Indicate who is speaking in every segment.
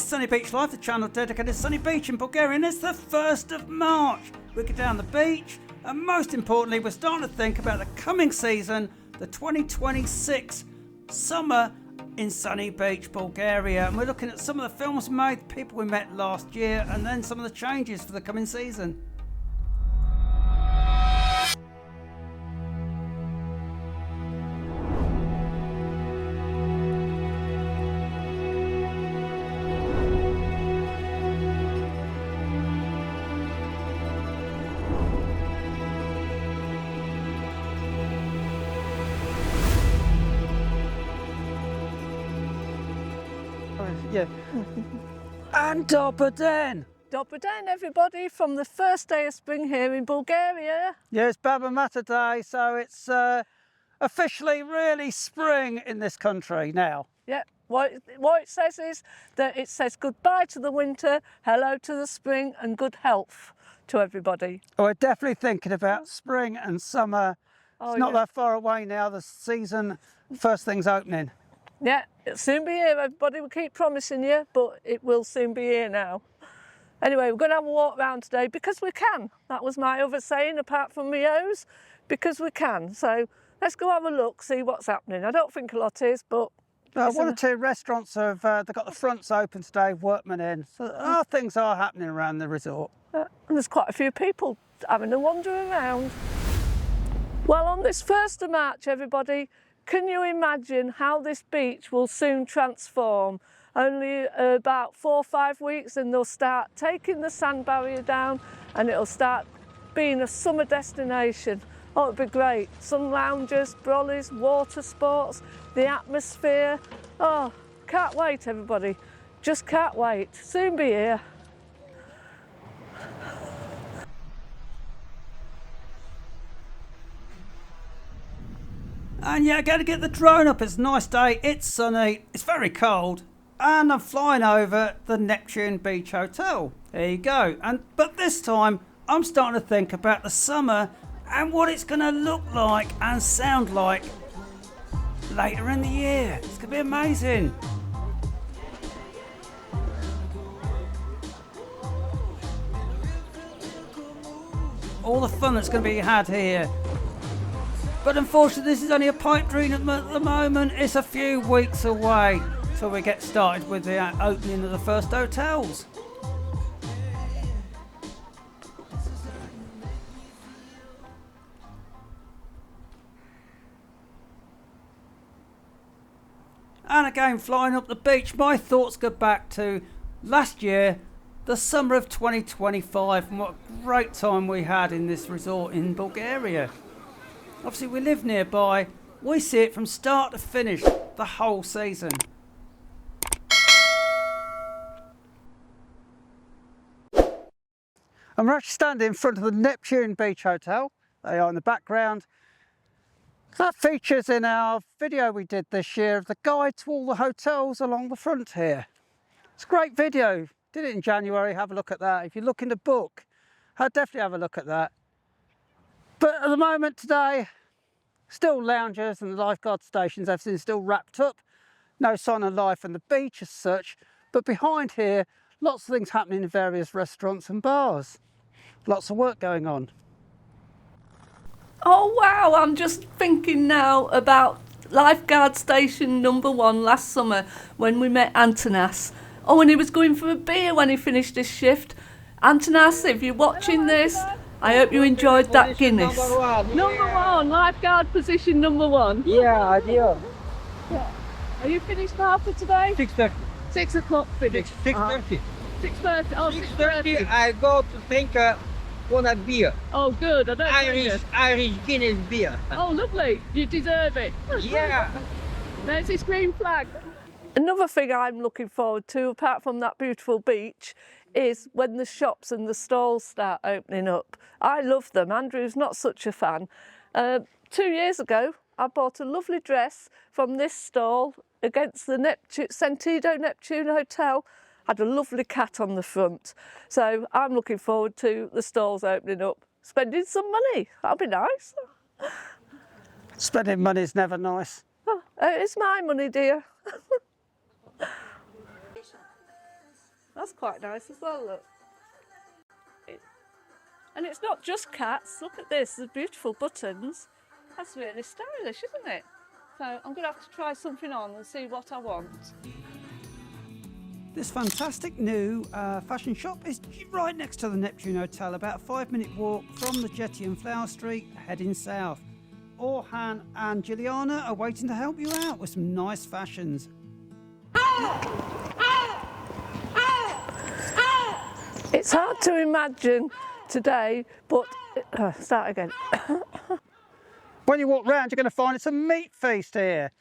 Speaker 1: It's Sunny Beach Live, the channel dedicated to Sunny Beach in Bulgaria, and it's the 1st of March. We get down the beach, and most importantly, we're starting to think about the coming season, the 2026 summer in Sunny Beach, Bulgaria. And we're looking at some of the films we made, people we met last year, and then some of the changes for the coming season. Yeah. And Dobar den.
Speaker 2: Dobar den, everybody, from the first day of spring here in Bulgaria.
Speaker 1: Yeah, it's Baba Mata Day, so it's officially really spring in this country now.
Speaker 2: Yeah, what it says is that it says goodbye to the winter, hello to the spring, and good health to everybody.
Speaker 1: Oh, we're definitely thinking about spring and summer. It's not that far away now, the season, first thing's opening.
Speaker 2: Yeah, it'll soon be here, everybody. We keep promising you, but it will soon be here now. Anyway, we're going to have a walk around today because we can. That was my other saying, apart from my O's, because we can. So let's go have a look, see what's happening. I don't think a lot is, but...
Speaker 1: one or two restaurants have they've got the fronts open today, workmen in. So things are happening around the resort.
Speaker 2: And there's quite a few people having a wander around. Well, on this 1st of March, everybody, can you imagine how this beach will soon transform? Only about 4 or 5 weeks and they'll start taking the sand barrier down and it'll start being a summer destination. Oh, it'll be great. Sun lounges, brollies, water sports, the atmosphere. Oh, can't wait, everybody. Just can't wait. Soon be here.
Speaker 1: And yeah, got to get the drone up. It's a nice day, it's sunny, it's very cold, and I'm flying over the Neptune Beach Hotel. There you go. But this time, I'm starting to think about the summer and what it's going to look like and sound like later in the year. It's going to be amazing. All the fun that's going to be had here. But unfortunately, this is only a pipe dream at the moment. It's a few weeks away till we get started with the opening of the first hotels. And again, flying up the beach, my thoughts go back to last year, the summer of 2025, and what a great time we had in this resort in Bulgaria. Obviously, we live nearby. We see it from start to finish, the whole season. I'm actually standing in front of the Neptune Beach Hotel. They are in the background. That features in our video we did this year of the guide to all the hotels along the front here. It's a great video. Did it in January. Have a look at that. If you're looking to book, I'd definitely have a look at that. But at the moment today, still loungers and the lifeguard stations, everything's still wrapped up. No sign of life on the beach as such. But behind here, lots of things happening in various restaurants and bars. Lots of work going on.
Speaker 2: Oh wow, I'm just thinking now about lifeguard station number 1 last summer when we met Antonas. Oh, and he was going for a beer when he finished his shift. Antonas, if you're watching this, I hope you enjoyed that Guinness. Number one, lifeguard position number 1.
Speaker 3: Yeah, ideal.
Speaker 2: Yeah. Are you finished now for today?
Speaker 3: 6:30.
Speaker 2: 6 o'clock finish.
Speaker 3: 6:30.
Speaker 2: 6:30. Oh,
Speaker 3: 6:30. I go to drink one a beer.
Speaker 2: Oh, good. I don't
Speaker 3: Irish Guinness beer.
Speaker 2: Oh, lovely. You deserve it.
Speaker 3: Yeah.
Speaker 2: There's his green flag. Another thing I'm looking forward to, apart from that beautiful beach, is when the shops and the stalls start opening up. I love them. Andrew's not such a fan. 2 years ago, I bought a lovely dress from this stall against the Sentido Neptune Hotel. Had a lovely cat on the front. So I'm looking forward to the stalls opening up. Spending some money. That'll be nice.
Speaker 1: Spending money is never nice.
Speaker 2: Oh, it's my money, dear. That's quite nice as well, look. And it's not just cats. Look at this, there's beautiful buttons. That's really stylish, isn't it? So I'm going to have to try something on and see what I want.
Speaker 1: This fantastic new fashion shop is right next to the Neptune Hotel, about a 5-minute walk from the jetty and Flower Street, heading south. Orhan and Juliana are waiting to help you out with some nice fashions.
Speaker 2: It's hard to imagine today, but start again.
Speaker 1: When you walk round, you're going to find it's a meat feast here.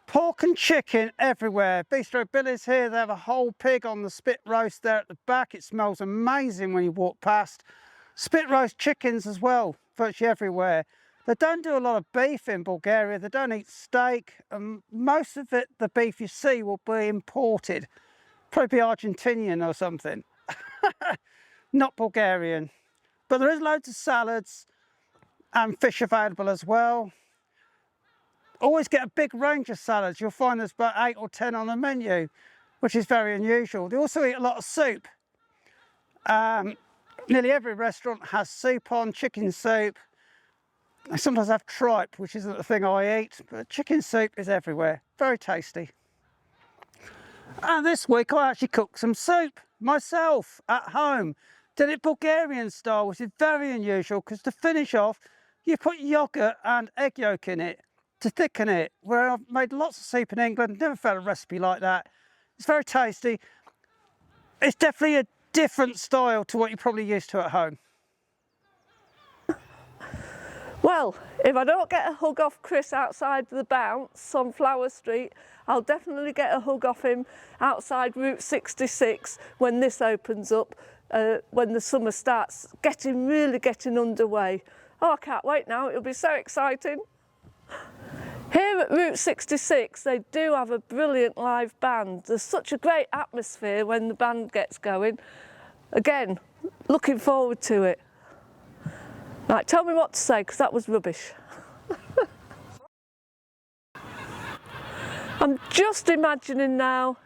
Speaker 1: Pork and chicken everywhere. Bistro Billy's here. They have a whole pig on the spit roast there at the back. It smells amazing when you walk past. Spit roast chickens as well, virtually everywhere. They don't do a lot of beef in Bulgaria. They don't eat steak. And most of it, the beef you see, will be imported. Probably be Argentinian or something. Not Bulgarian. But there is loads of salads and fish available as well. Always get a big range of salads. You'll find there's about 8 or 10 on the menu, which is very unusual. They also eat a lot of soup. Nearly every restaurant has soup on, chicken soup. I sometimes have tripe, which isn't the thing I eat, but chicken soup is everywhere. Very tasty. And this week I actually cooked some soup myself at home. Did it Bulgarian style, which is very unusual because to finish off, you put yogurt and egg yolk in it to thicken it. Where I've made lots of soup in England, never found a recipe like that. It's very tasty. It's definitely a different style to what you're probably used to at home.
Speaker 2: Well, if I don't get a hug off Chris outside the Bounce on Flower Street, I'll definitely get a hug off him outside Route 66 when this opens up, when the summer starts really getting underway. Oh, I can't wait now, it'll be so exciting. Here at Route 66, they do have a brilliant live band. There's such a great atmosphere when the band gets going. Again, looking forward to it. Right, tell me what to say, because that was rubbish. I'm just imagining now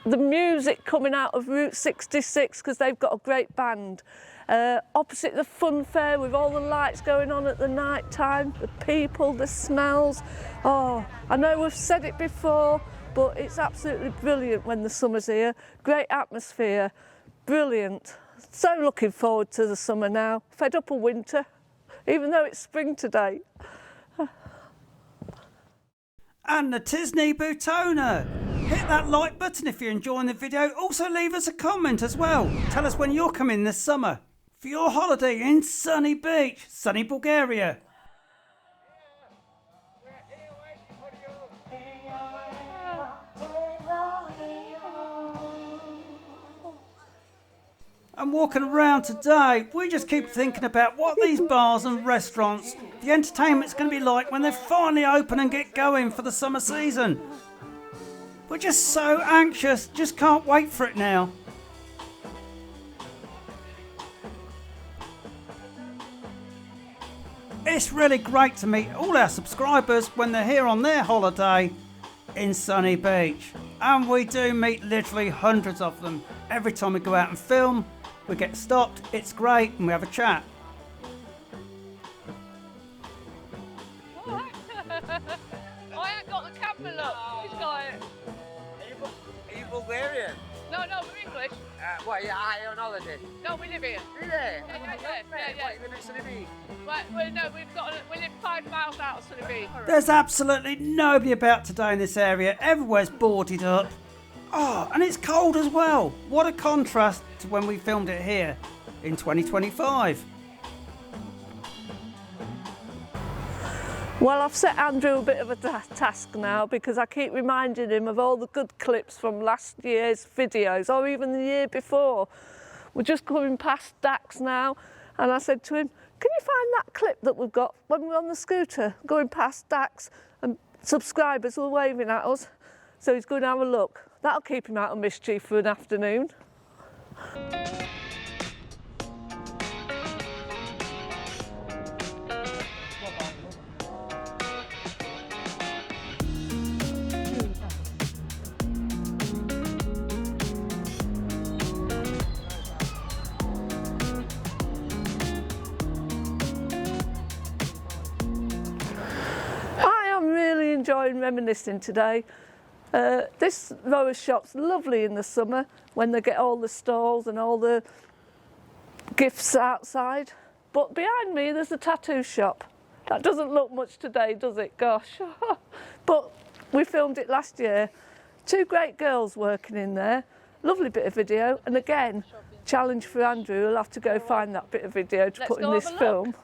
Speaker 2: the music coming out of Route 66 because they've got a great band. Opposite the fun fair with all the lights going on at the night time, the people, the smells. Oh, I know we've said it before, but it's absolutely brilliant when the summer's here. Great atmosphere, brilliant. So looking forward to the summer now. Fed up of winter, even though it's spring today.
Speaker 1: And the Tisney Bootona. Hit that like button if you're enjoying the video. Also leave us a comment as well. Tell us when you're coming this summer for your holiday in sunny beach, sunny Bulgaria. And walking around today, we just keep thinking about what these bars and restaurants, the entertainment's going to be like when they finally open and get going for the summer season. We're just so anxious, just can't wait for it now. It's really great to meet all our subscribers when they're here on their holiday in sunny beach. And we do meet literally hundreds of them. Every time we go out and film, we get stopped, it's great, and we have a chat.
Speaker 2: I ain't got the camera, look. Who's got it?
Speaker 3: Are you Bulgarian?
Speaker 2: No, we're English.
Speaker 3: What, yeah, I on holiday.
Speaker 2: No, we live here.
Speaker 3: Really?
Speaker 2: Yeah.
Speaker 3: What, you live in Sunny Beach?
Speaker 2: Right, well, no, we live 5 miles out of Sunny Beach.
Speaker 1: There's absolutely nobody about today in this area. Everywhere's boarded up. Oh, and it's cold as well. What a contrast to when we filmed it here in 2025.
Speaker 2: Well, I've set Andrew a bit of a task now because I keep reminding him of all the good clips from last year's videos or even the year before. We're just coming past Dax now and I said to him, can you find that clip that we've got when we're on the scooter going past Dax and subscribers were waving at us? So he's going to have a look. That'll keep him out of mischief for an afternoon. enjoying reminiscing today. This row of shops lovely in the summer when they get all the stalls and all the gifts outside. But behind me there's a tattoo shop. That doesn't look much today, does it? Gosh. But we filmed it last year. 2 great girls working in there. Lovely bit of video. And again, challenge for Andrew. He'll have to go find that bit of video to put in this film.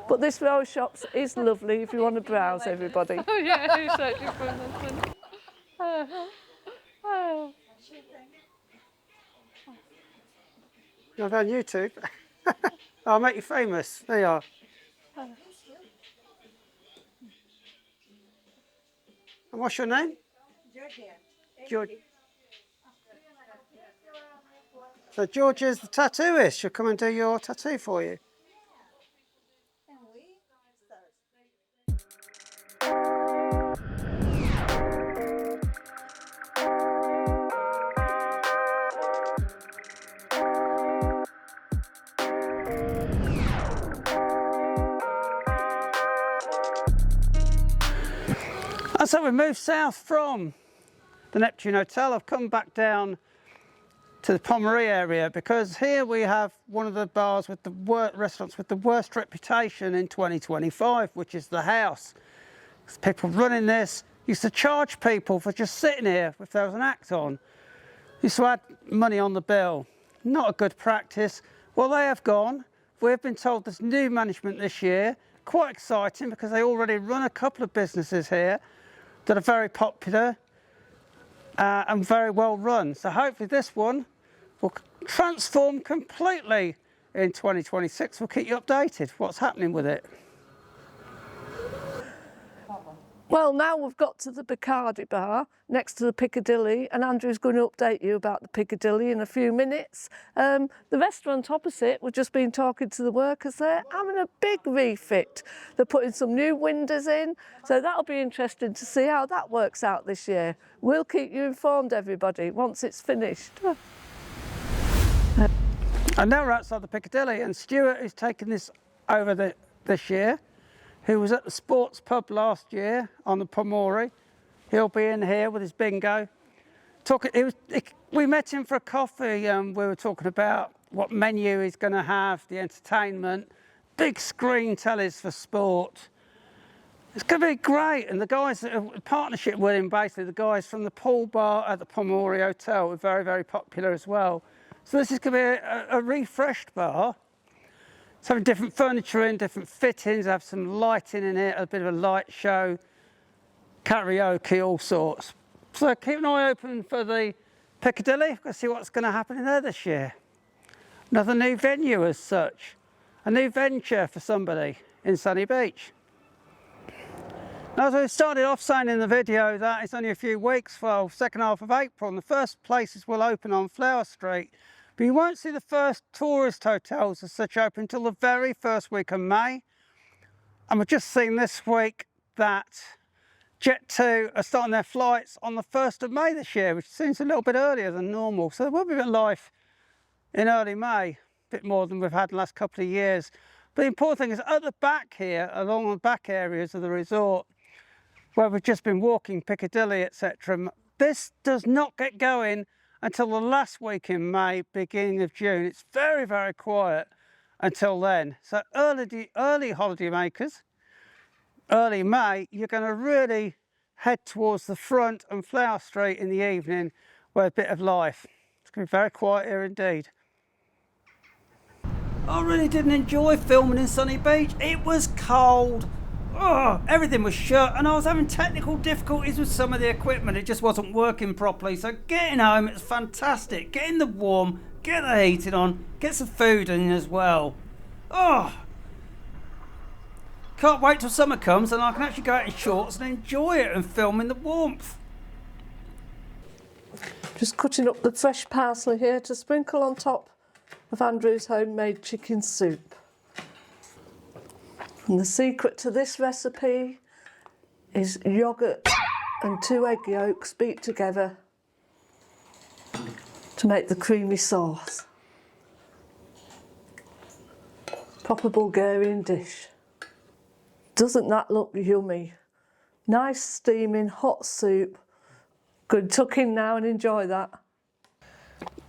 Speaker 2: But this row of shops is lovely if you want to browse, everybody.
Speaker 4: Oh yeah, who's searching for nothing?
Speaker 1: You're on YouTube. I'll make you famous. There you are. And what's your name? Georgia. So Georgia's the tattooist. She'll come and do your tattoo for you. And so we moved south from the Neptune Hotel. I've come back down to the Pommery area because here we have one of the bars with the restaurants with the worst reputation in 2025, which is the House. People running this used to charge people for just sitting here if there was an act on. Used to add money on the bill. Not a good practice. Well, they have gone. We've been told there's new management this year. Quite exciting because they already run a couple of businesses here that are very popular and very well run. So hopefully this one will transform completely in 2026. We'll keep you updated what's happening with it.
Speaker 2: Well, now we've got to the Bacardi bar next to the Piccadilly, and Andrew's going to update you about the Piccadilly in a few minutes. The restaurant opposite, we've just been talking to the workers there, having a big refit. They're putting some new windows in, so that'll be interesting to see how that works out this year. We'll keep you informed, everybody, once it's finished.
Speaker 1: And now we're outside the Piccadilly, and Stuart, who's taken this over this year, who was at the sports pub last year on the Pommery. He'll be in here with his bingo. We met him for a coffee and we were talking about what menu he's going to have, the entertainment, big screen tellies for sport. It's going to be great. And the guys that are in partnership with him, basically the guys from the pool bar at the Pommery Hotel, are very, very popular as well. So this is going to be a refreshed bar. It's having different furniture in, different fittings, have some lighting in it, a bit of a light show, karaoke, all sorts. So keep an eye open for the Piccadilly. We'll see what's going to happen in there this year. Another new venue as such. A new venture for somebody in Sunny Beach. Now, as we started off saying in the video, that it's only a few weeks, well, second half of April, and the first places will open on Flower Street. But you won't see the first tourist hotels as such open until the very first week of May. And we've just seen this week that Jet2 are starting their flights on the 1st of May this year, which seems a little bit earlier than normal. So there will be a bit of life in early May, a bit more than we've had in the last couple of years. But the important thing is at the back here, along the back areas of the resort, where we've just been walking, Piccadilly, etc., this does not get going until the last week in May, beginning of June. It's very, very quiet until then. So early holiday makers, early May, you're going to really head towards the front and Flower Street in the evening with a bit of life. It's going to be very quiet here indeed. I really didn't enjoy filming in Sunny Beach. It was cold. Oh, everything was shut and I was having technical difficulties with some of the equipment. It just wasn't working properly. So getting home, it was fantastic. Get in the warm, get the heating on, get some food in as well. Oh, can't wait till summer comes and I can actually go out in shorts and enjoy it and film in the warmth.
Speaker 2: Just cutting up the fresh parsley here to sprinkle on top of Andrew's homemade chicken soup. And the secret to this recipe is yoghurt and 2 egg yolks beat together to make the creamy sauce. Proper Bulgarian dish. Doesn't that look yummy? Nice steaming hot soup. Good, tuck in now and enjoy that.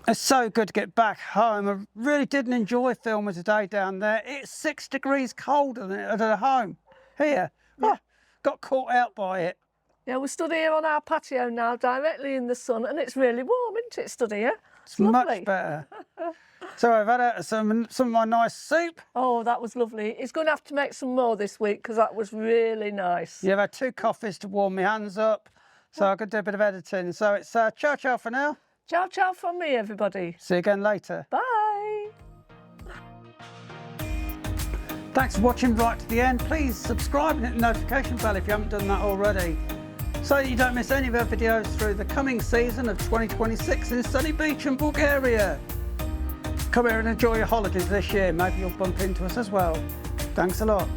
Speaker 1: It's so good to get back home. I really didn't enjoy filming today down there. It's 6 degrees colder than at home. Here, got caught out by it.
Speaker 2: Yeah, we're stood here on our patio now, directly in the sun, and it's really warm, isn't it, stood here?
Speaker 1: It's much better. So I've had some of my nice soup.
Speaker 2: Oh, that was lovely. He's going to have to make some more this week because that was really nice.
Speaker 1: Yeah, I've had 2 coffees to warm my hands up. So I could do a bit of editing. So it's ciao ciao for now.
Speaker 2: Ciao, ciao from me, everybody.
Speaker 1: See you again later.
Speaker 2: Bye.
Speaker 1: Thanks for watching right to the end. Please subscribe and hit the notification bell if you haven't done that already, so that you don't miss any of our videos through the coming season of 2026 in sunny beach in Bulgaria. Come here and enjoy your holidays this year. Maybe you'll bump into us as well. Thanks a lot.